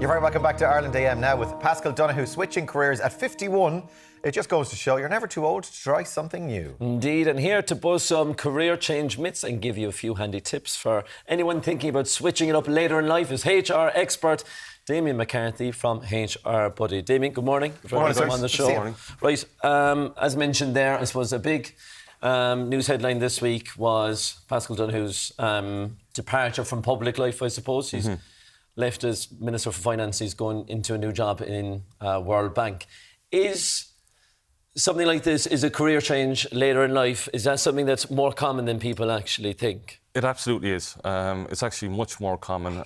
You're very welcome back to Ireland AM now with Pascal Donoghue switching careers at 51. It just goes to show you're never too old to try something new. Indeed, and here to buzz some career change myths and give you a few handy tips for anyone thinking about switching it up later in life is HR expert Damien McCarthy from HR Buddy. Damien, good morning. Good morning, on the show. Good morning. Right, as mentioned there, I suppose a big news headline this week was Pascal Donoghue's departure from public life, I suppose. He's left as Minister for Finance. He's going into a new job in World Bank. Is something like this, is a career change later in life, is that something that's more common than people actually think? It absolutely is. It's actually much more common.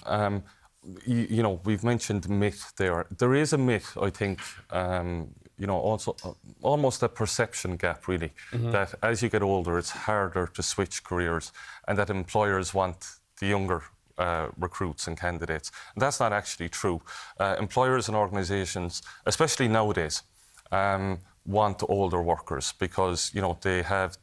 You know, we've mentioned myth there. There is a myth, I think, you know, also almost a perception gap, really, that as you get older, it's harder to switch careers and that employers want the younger recruits and candidates. And that's not actually true. Employers and organisations, especially nowadays, want older workers because, you know, they have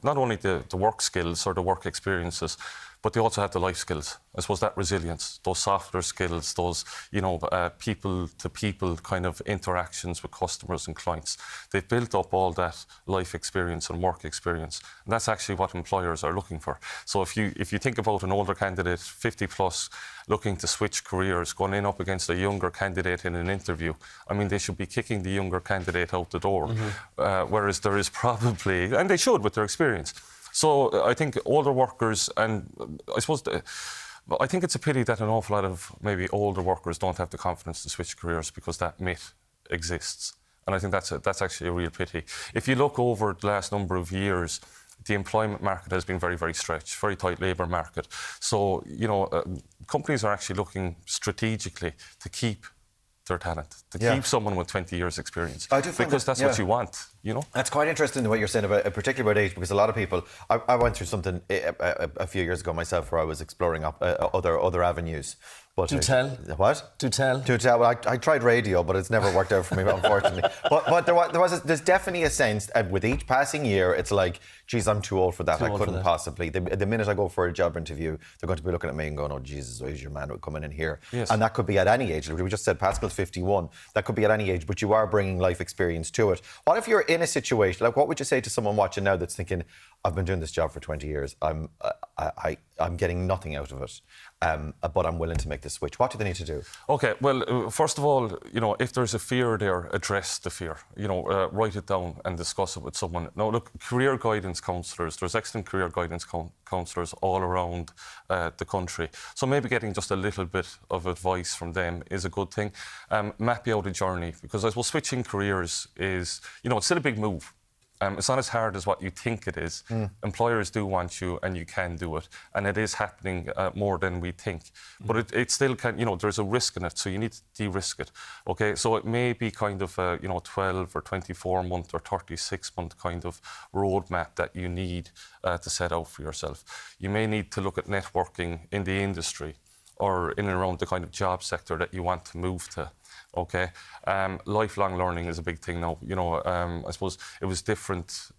not only the work skills or the work experiences, but they also have the life skills. I suppose that resilience, those softer skills, those, you know, people-to-people kind of interactions with customers and clients. They've built up all that life experience and work experience. And that's actually what employers are looking for. So if you think about an older candidate, 50 plus, looking to switch careers, going in up against a younger candidate in an interview, I mean, they should be kicking the younger candidate out the door. Whereas there is probably, and they should with their experience. So I think older workers, and I suppose I think it's a pity that an awful lot of maybe older workers don't have the confidence to switch careers because that myth exists. And I think that's actually a real pity. If you look over the last number of years, the employment market has been very, very stretched, very tight labour market. So, you know, companies are actually looking strategically to keep their talent, to keep someone with 20 years experience. I do find because that's what you want, you know? That's quite interesting what you're saying about, particularly about age, because a lot of people, I went through something a few years ago myself where I was exploring other avenues. But Do tell. What? Do tell. Do tell. Well, I tried radio, but it's never worked out for me, unfortunately. But there's definitely a sense, with each passing year, it's like, geez, I'm too old for that. I couldn't possibly. The minute I go for a job interview, they're going to be looking at me and going, oh, Jesus, where's your man coming in here? Yes. And that could be at any age. We just said Pascal's 51. That could be at any age, but you are bringing life experience to it. What if you're in a situation, like what would you say to someone watching now that's thinking, I've been doing this job for 20 years. I'm getting nothing out of it, but I'm willing to make the switch. What do they need to do? Okay, well, first of all, you know, if there's a fear there, address the fear. You know, write it down and discuss it with someone. Now, look, career guidance counsellors, there's excellent career guidance counsellors all around the country. So maybe getting just a little bit of advice from them is a good thing. Map out a journey, because I suppose switching careers is, you know, it's still a big move. It's not as hard as what you think it is. Employers do want you and you can do it. And it is happening more than we think. But it still can, you know, there's a risk in it, so you need to de-risk it. Okay, so it may be kind of a, you know, 12 or 24 month or 36 month kind of roadmap that you need to set out for yourself. You may need to look at networking in the industry or in and around the kind of job sector that you want to move to. Okay, lifelong learning is a big thing now. You know, I suppose it was different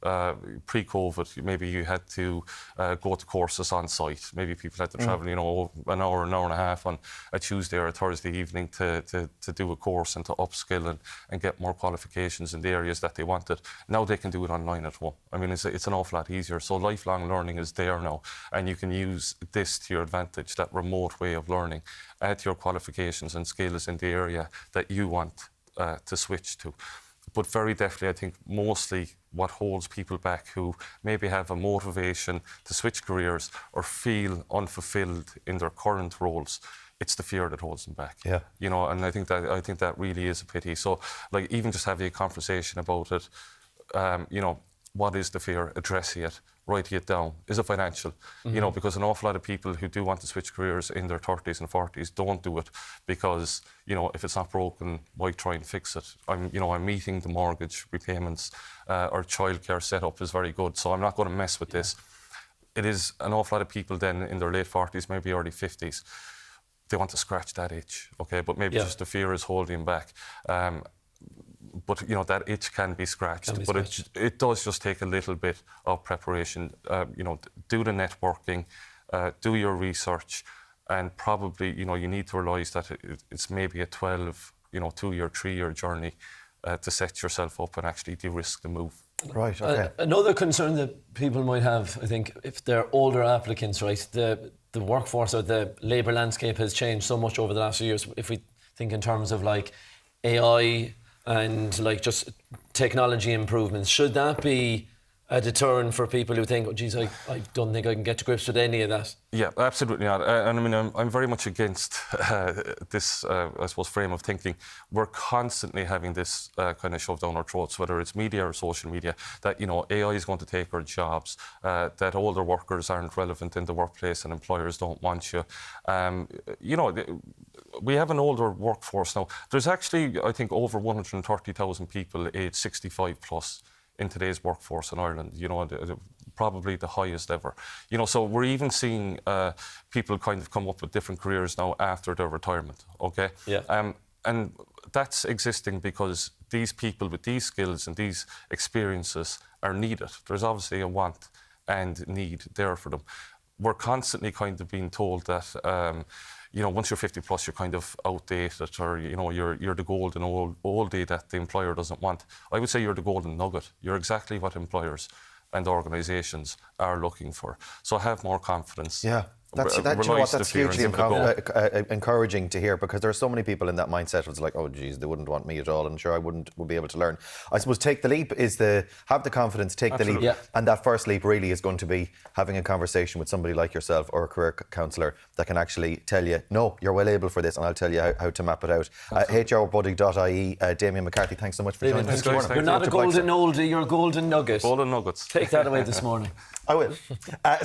pre-COVID. Maybe you had to go to courses on site. Maybe people had to travel, you know, an hour and a half on a Tuesday or a Thursday evening to do a course and to upskill and get more qualifications in the areas that they wanted. Now they can do it online at home. I mean, it's an awful lot easier. So lifelong learning is there now, and you can use this to your advantage, that remote way of learning, add your qualifications and skills in the area that you want to switch to. But very definitely, I think mostly what holds people back who maybe have a motivation to switch careers or feel unfulfilled in their current roles, it's the fear that holds them back. Yeah. You know, and I think that really is a pity. So, like, even just having a conversation about it, you know, what is the fear? Addressing it, writing it down. Is it financial? You know, because an awful lot of people who do want to switch careers in their 30s and 40s don't do it because, you know, if it's not broken, why try and fix it? I'm meeting the mortgage repayments. Our childcare setup is very good, so I'm not going to mess with this. It is an awful lot of people then in their late 40s, maybe early 50s. They want to scratch that itch, okay? But maybe just the fear is holding back. But, you know, that itch can be scratched. It does just take a little bit of preparation. You know, do the networking, do your research, and probably, you know, you need to realise that it's maybe a 12, you know, 2-year, 3-year journey to set yourself up and actually de-risk the move. Right, okay. Another concern that people might have, I think, if they're older applicants, right, the workforce or the labour landscape has changed so much over the last few years. If we think in terms of like AI and like just technology improvements, should that be a deterrent for people who think, oh, geez, I don't think I can get to grips with any of that? Yeah, absolutely not. And I mean, I'm very much against this, I suppose, frame of thinking. We're constantly having this kind of shoved down our throats, whether it's media or social media, that, you know, AI is going to take our jobs, that older workers aren't relevant in the workplace and employers don't want you. You know, we have an older workforce now. There's actually, I think, over 130,000 people aged 65 plus in today's workforce in Ireland, you know, probably the highest ever. You know, so we're even seeing people kind of come up with different careers now after their retirement, okay? Yeah. And that's existing because these people with these skills and these experiences are needed. There's obviously a want and need there for them. We're constantly kind of being told that, you know, once you're 50 plus, you're kind of outdated, or, you know, you're the golden oldie that the employer doesn't want. I would say you're the golden nugget. You're exactly what employers and organisations are looking for. So have more confidence. Yeah. That's hugely encouraging to hear, because there are so many people in that mindset of it's like, oh geez, they wouldn't want me at all, and sure I would be able to learn. I suppose take the leap is have the confidence, take the leap, and that first leap really is going to be having a conversation with somebody like yourself or a career counsellor that can actually tell you, no, you're well able for this, and I'll tell you how to map it out. HRbuddy.ie, Damien McCarthy, thanks so much for joining us this morning. You're not a golden oldie, you're a golden nugget. Golden nuggets. Take that away this morning. I will.